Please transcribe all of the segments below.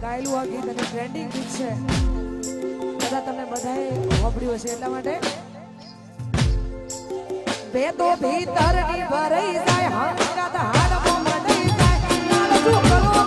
ગાયેલું આ ગીત અને ટ્રેન્ડિંગ ગીત છે બધા તમે બધાએ સાંભળ્યું હશે એટલા માટે બે તો ભીતરની ભરાઈ જાય હંગાત હાડમાં મંડાઈ જાય લાલચું કરો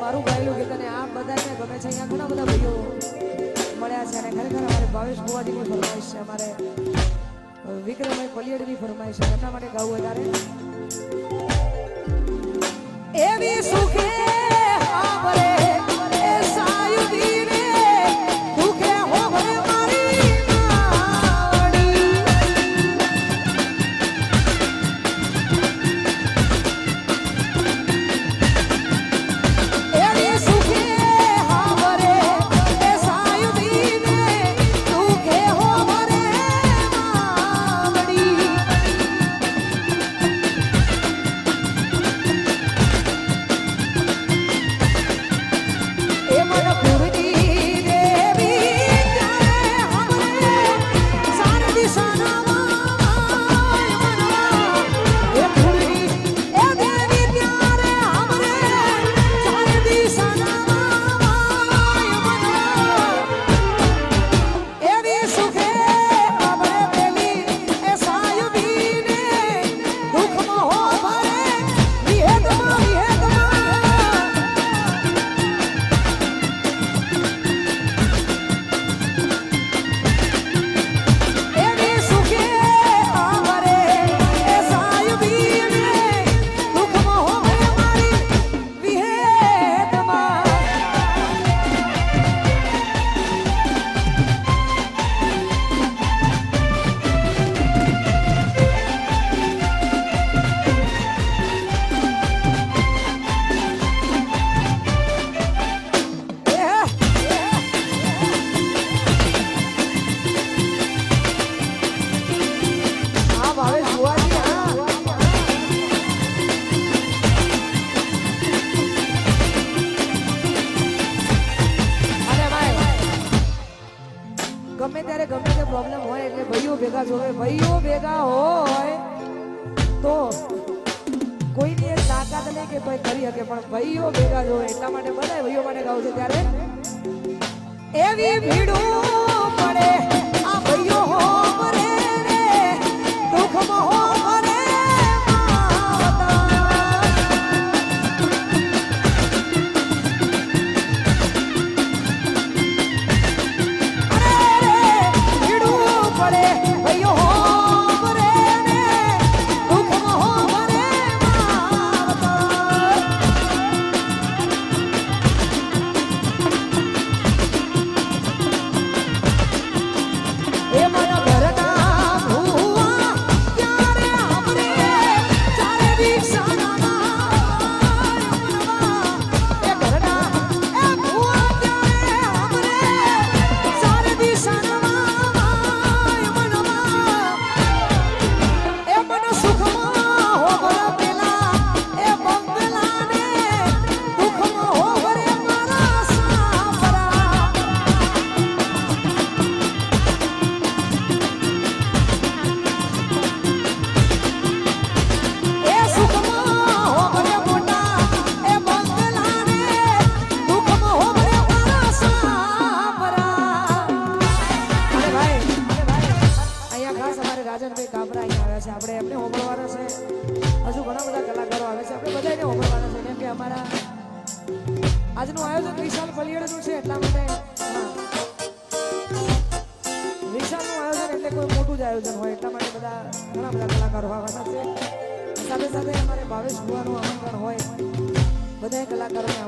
મારું ગાયેલું ગીત અને આ બધાને ગમે છે અહીંયા ઘણા બધા ભાઈઓ મળ્યા છે અને ખરેખર અમારે ભાવેશ ભુવાજીની ફરમાઈશ છે અમારે વિક્રમભાઈ પલિયડની ફરમાઈશ છે એમના માટે ગાવું વધારે એવી સુખે આવરે એ સાયુદી રે દુખે હોવે મારી શકે તોય કરી શકે પણ ભાઈઓ ભેગા જોવે એટલા માટે બધા ભાઈઓ માટે ગાવું છે ત્યારે એવી ભીડું પડે આ ભાઈઓ હો મરે રે દુઃખમાં હો મરે આપણે એમને હોંભળવાના છે હજુ ઘણા બધા કલાકારો આવે છે આપણે બધાને હોંભળવાના છે કેમ કે અમારા આજનું આયોજન વિશાલ પલિયડનું છે એટલા માટે વિશાલનું આયોજન એટલે કોઈ મોટું જ આયોજન હોય એટલા માટે બધા ઘણા બધા કલાકારો આવવાના છે સાથે સાથે અમારે ભાવેશ ભુવાનું આમંત્રણ હોય બધા કલાકારોને